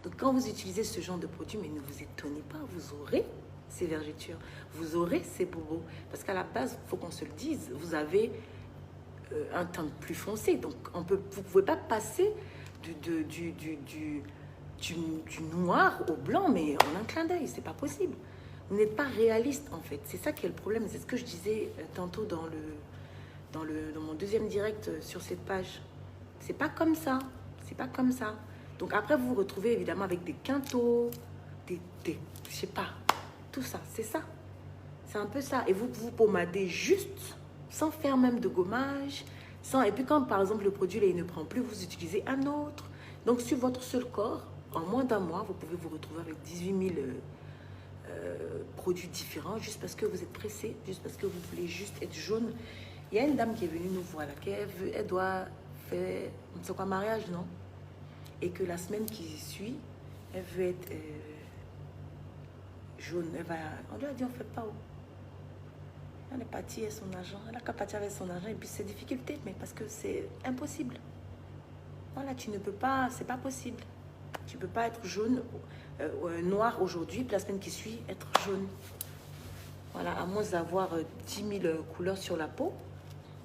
Donc, quand vous utilisez ce genre de produit, mais ne vous étonnez pas, vous aurez ces vergetures, vous aurez ces bobos. Parce qu'à la base, il faut qu'on se le dise, vous avez un teint plus foncé. Donc, vous ne pouvez pas passer du noir au blanc, mais en un clin d'œil. C'est pas possible. Vous n'êtes pas réaliste, en fait. C'est ça qui est le problème. C'est ce que je disais tantôt dans mon deuxième direct sur cette page. C'est pas comme ça. C'est pas comme ça. Donc après, vous vous retrouvez évidemment avec des quintaux, je sais pas, tout ça, c'est ça. C'est un peu ça. Et vous pommadez juste, sans faire même de gommage. Et puis quand, par exemple, le produit, là, il ne prend plus, vous utilisez un autre. Donc sur votre seul corps, en moins d'un mois, vous pouvez vous retrouver avec 18 000 produits différents, juste parce que vous êtes pressé, juste parce que vous voulez juste être jaune. Il y a une dame qui est venue nous voir, là, elle doit faire, c'est quoi, mariage, non? Et que la semaine qui suit, elle veut être jaune. On lui a dit, on ne fait pas. Elle est partie avec son argent. Elle n'a qu'à partir avec son argent. Et puis, c'est difficulté, mais parce que c'est impossible. Voilà, tu ne peux pas, c'est pas possible. Tu ne peux pas être jaune, noir aujourd'hui, puis la semaine qui suit, être jaune. Voilà, à moins d'avoir 10 000 couleurs sur la peau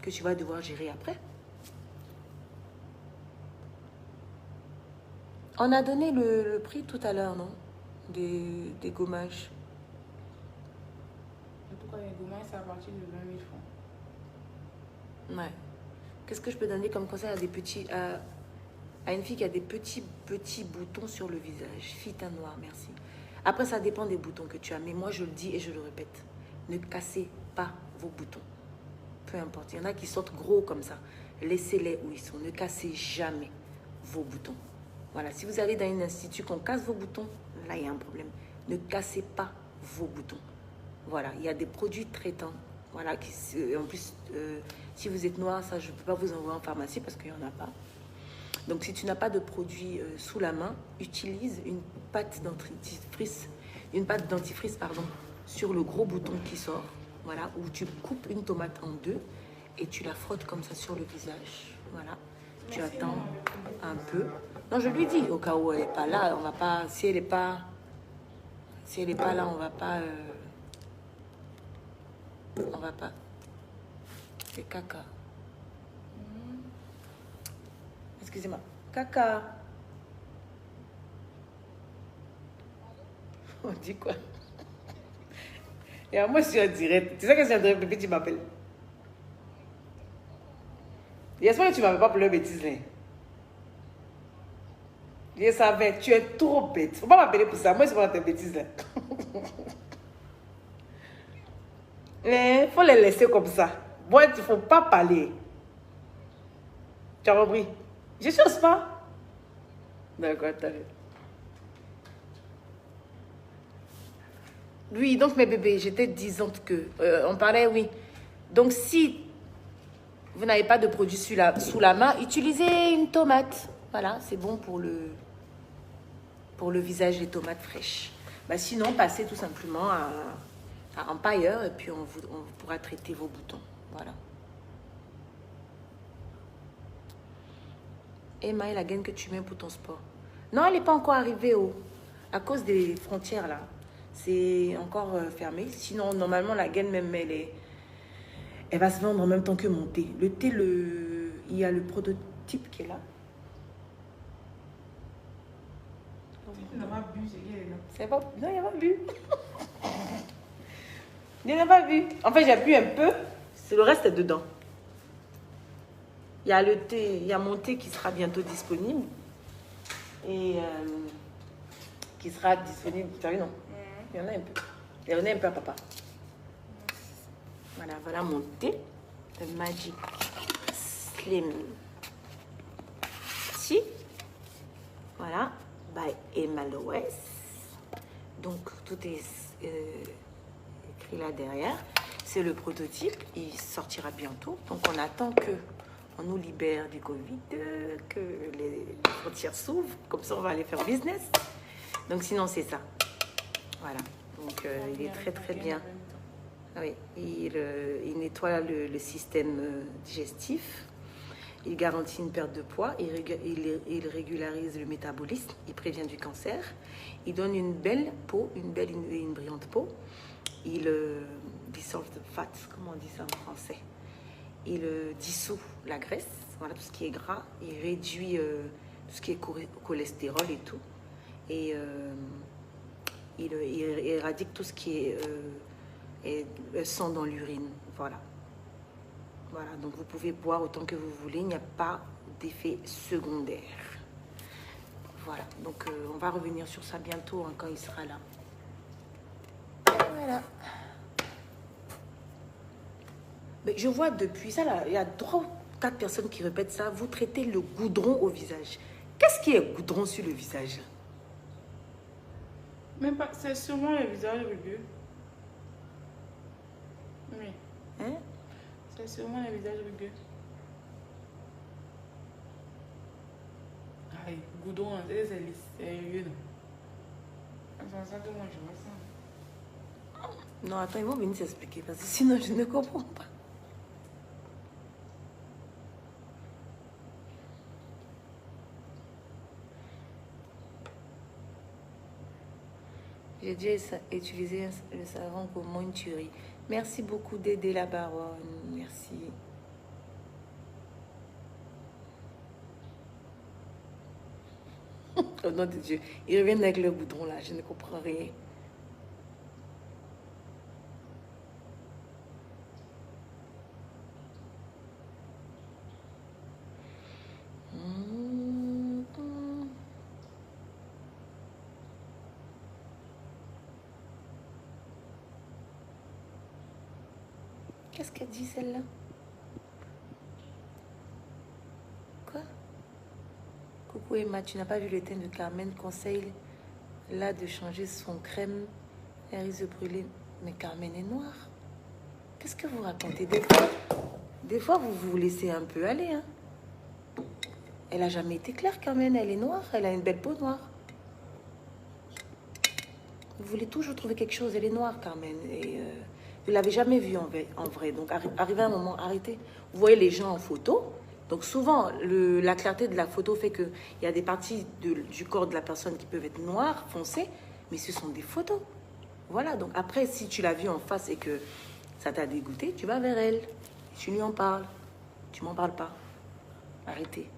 que tu vas devoir gérer après. On a donné le prix tout à l'heure, non? Des gommages. Pourquoi les gommages, c'est à partir de 20 000 francs? Ouais. Qu'est-ce que je peux donner comme conseil à une fille qui a des petits boutons sur le visage? Fille teint noir, merci. Après, ça dépend des boutons que tu as. Mais moi, je le dis et je le répète. Ne cassez pas vos boutons. Peu importe. Il y en a qui sortent gros comme ça. Laissez-les où ils sont. Ne cassez jamais vos boutons. Voilà, si vous allez dans un institut qu'on casse vos boutons, là, il y a un problème. Ne cassez pas vos boutons. Voilà, il y a des produits traitants. Voilà, en plus, si vous êtes noir, ça, je ne peux pas vous envoyer en pharmacie parce qu'il n'y en a pas. Donc, si tu n'as pas de produit sous la main, utilise une pâte dentifrice, sur le gros bouton qui sort. Voilà, où tu coupes une tomate en deux et tu la frottes comme ça sur le visage. Voilà, tu attends un peu. Non, je lui dis, au cas où elle n'est pas là, on va pas. Si elle n'est pas là, on va pas. On va pas. C'est caca. Excusez-moi. Caca. On dit quoi? Et moi, je suis en direct. Tu sais que c'est un direct, bébé, tu m'appelles. J'espère que tu ne m'appelles pas pour leur bêtise, là. Je savais, tu es trop bête. Faut pas m'appeler pour ça. Moi, je vais faire tes bêtises là. Il faut les laisser comme ça. Bon, il ne faut pas parler. Tu as compris? Je ne chose pas. D'accord, t'as vu. Oui, donc mes bébés, j'étais disant que... on parlait, oui. Donc, si vous n'avez pas de produit sous la main, utilisez une tomate. Voilà, c'est bon pour le visage, les tomates fraîches. Bah, sinon, passez tout simplement à Empire et puis on pourra traiter vos boutons. Voilà. Emma, la gaine que tu mets pour ton sport. Non, elle n'est pas encore arrivée à cause des frontières là. C'est encore fermé. Sinon, normalement, la gaine même, elle va se vendre en même temps que mon thé. Le thé, il y a le prototype qui est là. Tu n'as pas bu, c'est qu'il est là. Non, il n'y a pas bu. Il n'y a pas bu. En fait, j'ai bu un peu. C'est le reste est dedans. Il y a le thé, il y a mon thé qui sera bientôt disponible. Et qui sera disponible. Tu as vu, non? Il y en a un peu. Il y en a un peu à papa. Voilà mon thé. Le Magic Slim Tea. Voilà. By Emma Lois. Donc, tout est écrit là derrière. C'est le prototype. Il sortira bientôt. Donc, on attend qu'on nous libère du Covid, que les frontières s'ouvrent. Comme ça, on va aller faire business. Donc, sinon, c'est ça. Voilà. Donc, il est très, très bien. Oui, il nettoie le système digestif. Il garantit une perte de poids, il régularise le métabolisme, il prévient du cancer, il donne une belle peau, une brillante peau. Il dissolve the fat, comment on dit ça en français? Il dissout la graisse, voilà, tout ce qui est gras, il réduit tout ce qui est cholestérol et tout. Et il éradique tout ce qui est sang dans l'urine, voilà. Voilà, donc vous pouvez boire autant que vous voulez, il n'y a pas d'effet secondaire. Voilà, donc on va revenir sur ça bientôt hein, quand il sera là. Voilà. Mais je vois depuis ça, là, il y a 3 ou 4 personnes qui répètent ça. Vous traitez le goudron au visage. Qu'est-ce qui est goudron sur le visage? Même pas, c'est sûrement le visage rugueux. Oui. Hein? C'est sûrement le visage rugueux. Aïe, goudron, c'est sérieux, non? C'est ça que moi je vois ça. Non, attends, ils vont venir s'expliquer parce que sinon je ne comprends pas. J'ai déjà utilisé le savon pour mon tuerie. Merci beaucoup d'aider la baronne. Merci. Au nom de Dieu. Ils reviennent avec le goudron là. Je ne comprends rien. Qu'est-ce qu'elle dit celle-là? Quoi? Coucou Emma, tu n'as pas vu le teint de Carmen? Conseille là de changer son crème. Elle risque de brûler. Mais Carmen est noire. Qu'est-ce que vous racontez? Des fois, vous vous laissez un peu aller. Hein? Elle n'a jamais été claire, Carmen. Elle est noire. Elle a une belle peau noire. Vous voulez toujours trouver quelque chose. Elle est noire, Carmen. Et vous ne l'avez jamais vue en vrai. Donc, arrivé à un moment, arrêtez. Vous voyez les gens en photo. Donc, souvent, la clarté de la photo fait qu'il y a des parties du corps de la personne qui peuvent être noires, foncées. Mais ce sont des photos. Voilà. Donc, après, si tu l'as vue en face et que ça t'a dégoûté, tu vas vers elle. Tu lui en parles. Tu m'en parles pas. Arrêtez.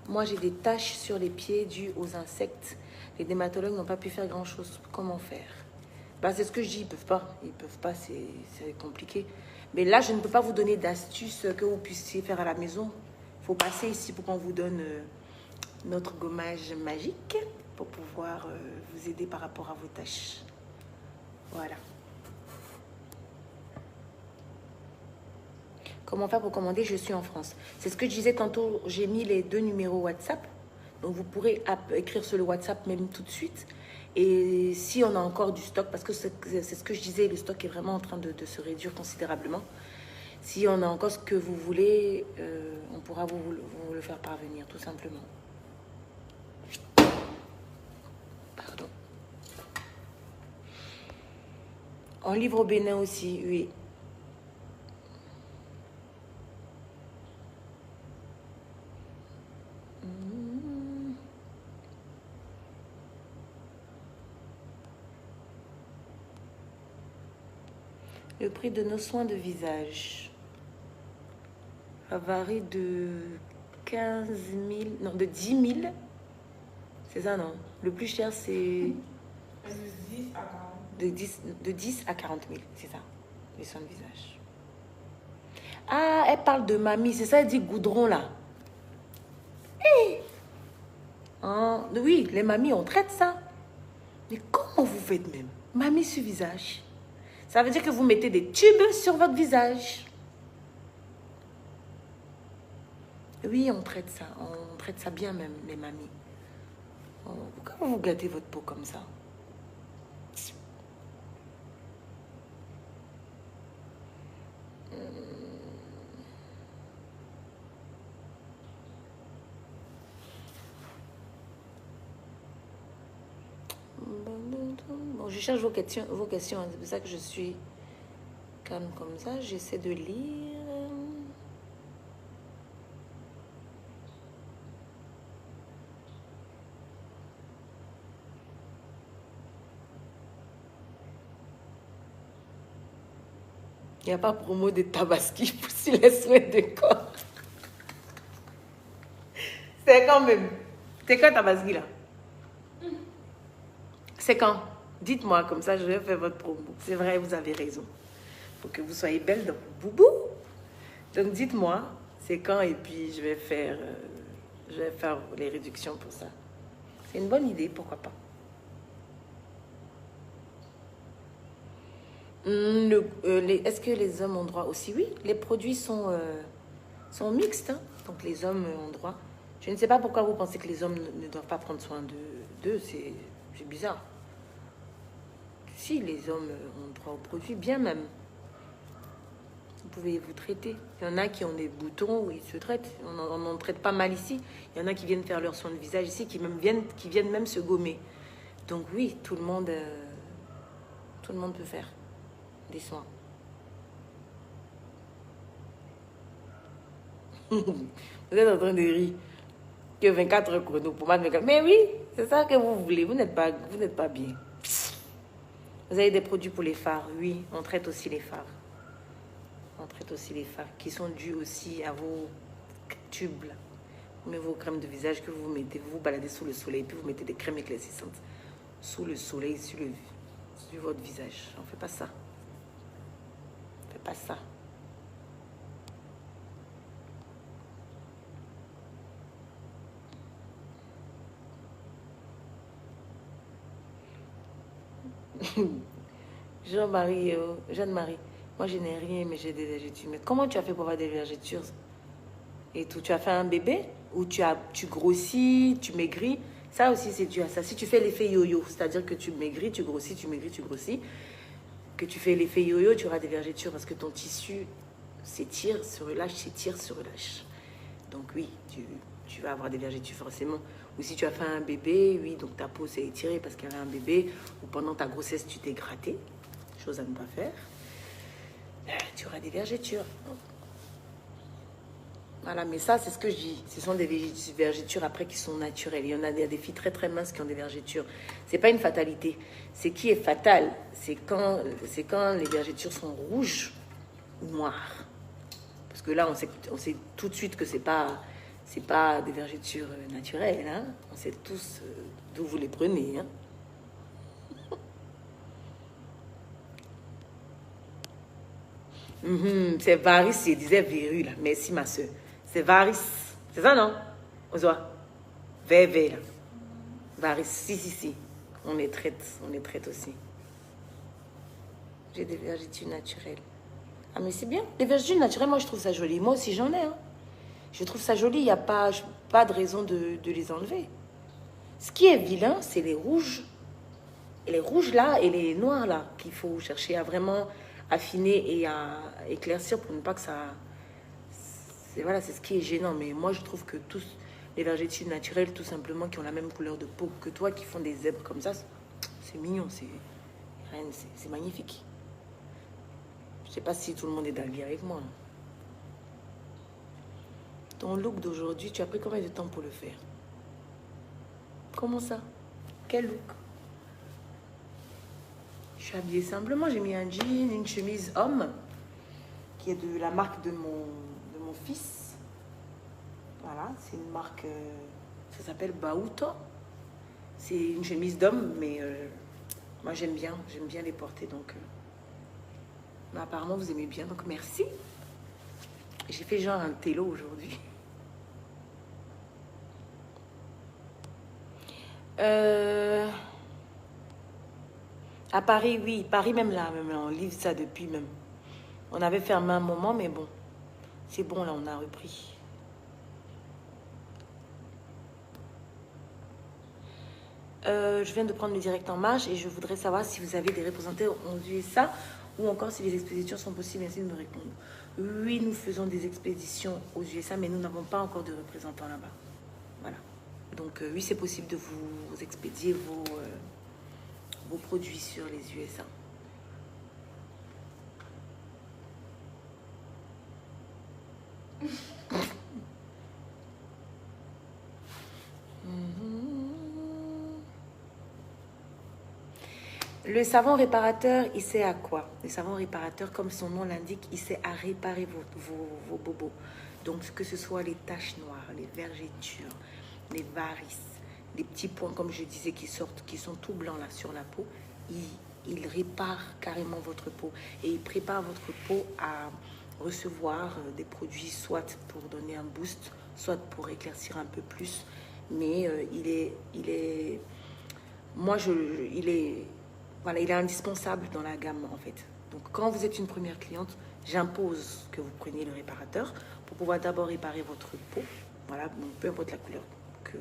Moi, j'ai des taches sur les pieds dues aux insectes. Les dermatologues n'ont pas pu faire grand-chose. Comment faire? Bah, c'est ce que je dis, ils peuvent pas. Ils peuvent pas, c'est compliqué. Mais là, je ne peux pas vous donner d'astuces que vous puissiez faire à la maison. Il faut passer ici pour qu'on vous donne notre gommage magique pour pouvoir vous aider par rapport à vos taches. Voilà. Comment faire pour commander? Je suis en France. C'est ce que je disais tantôt. J'ai mis les 2 numéros WhatsApp. Donc, vous pourrez écrire sur le WhatsApp même tout de suite. Et si on a encore du stock, parce que c'est ce que je disais, le stock est vraiment en train de se réduire considérablement. Si on a encore ce que vous voulez, on pourra vous le faire parvenir, tout simplement. Pardon. En livre au Bénin aussi, oui. Le prix de nos soins de visage varie de 15 000, non, de 10 000. C'est ça, non? Le plus cher, c'est de 10 à 40 000, c'est ça, les soins de visage. Ah, elle parle de mamie, c'est ça, elle dit goudron, là. Hey! Hein? Oui, les mamies, on traite ça. Mais comment vous faites même? Mamie sur visage. Ça veut dire que vous mettez des tubes sur votre visage. Oui, on traite ça. On traite ça bien même, les mamies. Oh, pourquoi vous gâtez votre peau comme ça? Bon, je cherche vos questions. C'est pour ça que je suis calme comme ça. J'essaie de lire. Il n'y a pas promo de Tabaski sur les soins de corps. C'est quand même. C'est quand Tabaski là? C'est quand? Dites-moi, comme ça je vais faire votre promo. C'est vrai, vous avez raison. Pour que vous soyez belle dans vos boubous. Donc dites-moi, c'est quand et puis je vais faire les réductions pour ça. C'est une bonne idée, pourquoi pas. Est-ce que les hommes ont droit aussi? Oui, les produits sont mixtes, hein. Donc les hommes ont droit. Je ne sais pas pourquoi vous pensez que les hommes ne doivent pas prendre soin d'eux. C'est bizarre. Si, les hommes ont droit aux produits, bien même. Vous pouvez vous traiter. Il y en a qui ont des boutons où ils se traitent. On en traite pas mal ici. Il y en a qui viennent faire leurs soins de visage ici, qui viennent même se gommer. Donc oui, tout le monde peut faire des soins. Vous êtes en train de rire que 24 heures chrono pour moi. Mais oui, c'est ça que vous voulez. Vous n'êtes pas bien. Vous avez des produits pour les fards. Oui, on traite aussi les fards. On traite aussi les fards qui sont dus aussi à vos tubes. Là. Vous mettez vos crèmes de visage que vous mettez, vous baladez sous le soleil, puis vous mettez des crèmes éclaircissantes sous le soleil, sur votre visage. On ne fait pas ça. On ne fait pas ça. Jeanne-Marie, moi je n'ai rien, mais j'ai des vergetures. Mais comment tu as fait pour avoir des vergetures et tout? Tu as fait un bébé ou tu grossis, tu maigris? Ça aussi, c'est dû à ça. Si tu fais l'effet yo-yo, c'est-à-dire que tu maigris, tu grossis, tu maigris, tu grossis, que tu fais l'effet yo-yo, tu auras des vergetures parce que ton tissu s'étire, se relâche, s'étire, se relâche. Donc oui, tu vas avoir des vergetures forcément. Ou si tu as fait un bébé, oui, donc ta peau s'est étirée parce qu'il y avait un bébé, ou pendant ta grossesse, tu t'es gratté, chose à ne pas faire, tu auras des vergetures. Voilà, mais ça, c'est ce que je dis. Ce sont des vergetures après qui sont naturelles. Il y en a des filles très très minces qui ont des vergetures. C'est pas une fatalité. C'est qui est fatal, c'est quand les vergetures sont rouges ou noires. Parce que là, on sait tout de suite que c'est pas des vergetures naturelles. Hein. On sait tous d'où vous les prenez. Hein. C'est varice, je disais verrue, là. Merci, ma soeur. C'est varice. C'est ça, non? Ozoa. Vert, là. Varice, si. On les traite aussi. J'ai des vergetures naturelles. Ah, mais c'est bien. Les vergetures naturelles, moi, je trouve ça joli. Moi aussi, j'en ai. Hein. Je trouve ça joli. Il n'y a pas de raison de les enlever. Ce qui est vilain, c'est les rouges. Et les rouges, là, et les noirs, là, qu'il faut chercher à vraiment affiner et à éclaircir pour ne pas que ça... Voilà, c'est ce qui est gênant. Mais moi, je trouve que tous les vergetures naturelles, tout simplement, qui ont la même couleur de peau que toi, qui font des zèbres comme ça, c'est mignon. C'est magnifique. Je ne sais pas si tout le monde est d'avis avec moi. Ton look d'aujourd'hui, tu as pris combien de temps pour le faire? Comment ça? Quel look? Je suis habillée simplement. J'ai mis un jean, une chemise homme, qui est de la marque de mon fils. Voilà, c'est une marque, ça s'appelle Bauto. C'est une chemise d'homme, mais moi j'aime bien les porter. Donc, mais apparemment vous aimez bien, donc merci. J'ai fait genre un télo aujourd'hui. À Paris, oui. Paris, même là, on livre ça depuis même. On avait fermé un moment, mais bon. C'est bon, là, on a repris. Je viens de prendre le direct en marche et je voudrais savoir si vous avez des représentants aux USA ou encore si les expéditions sont possibles. Merci de me répondre. Oui, nous faisons des expéditions aux USA, mais nous n'avons pas encore de représentants là-bas. Voilà. Donc, oui, c'est possible de vous expédier vos produits sur les USA. Le savon réparateur, il sert à quoi? Le savon réparateur, comme son nom l'indique, il sert à réparer vos bobos. Donc, que ce soit les taches noires, les vergetures, les varices, les petits points, comme je disais, qui sortent, qui sont tout blancs là sur la peau, il répare carrément votre peau. Et il prépare votre peau à recevoir des produits, soit pour donner un boost, soit pour éclaircir un peu plus. Mais voilà, il est indispensable dans la gamme en fait. Donc quand vous êtes une première cliente, j'impose que vous preniez le réparateur pour pouvoir d'abord réparer votre peau. Voilà, donc peu importe la couleur que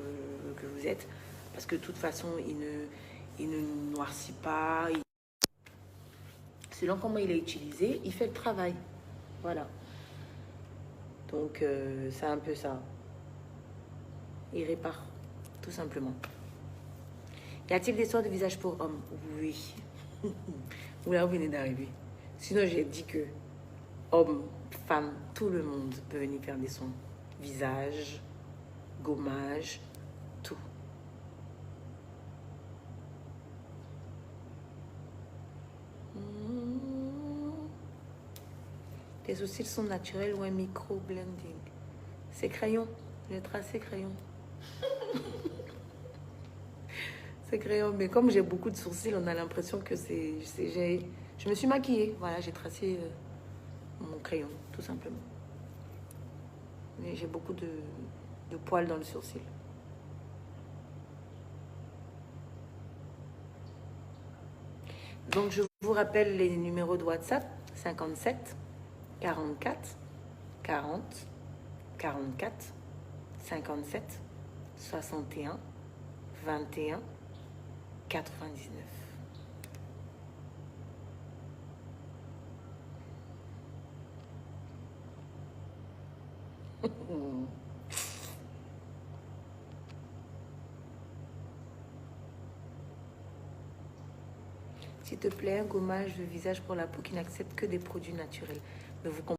vous êtes, parce que de toute façon, il ne noircit pas. Selon comment il est utilisé, il fait le travail. Voilà. Donc c'est un peu ça. Il répare, tout simplement. Y a-t-il des soins de visage pour hommes? Oui. Vous là, vous venez d'arriver. Sinon, j'ai dit que hommes, femmes, tout le monde peut venir faire des soins. Visage, gommage, tout. Tes sourcils sont naturels ou un micro-blending? C'est crayon. J'ai tracé crayon. C'est crayon, mais comme j'ai beaucoup de sourcils, on a l'impression que je me suis maquillée. Voilà, j'ai tracé mon crayon, tout simplement. Mais j'ai beaucoup de poils dans le sourcil. Donc, je vous rappelle les numéros de WhatsApp, 57 44 40 44 57 61 21 99. S'il te plaît, un gommage de visage pour la peau qui n'accepte que des produits naturels. Mais vous comprenez.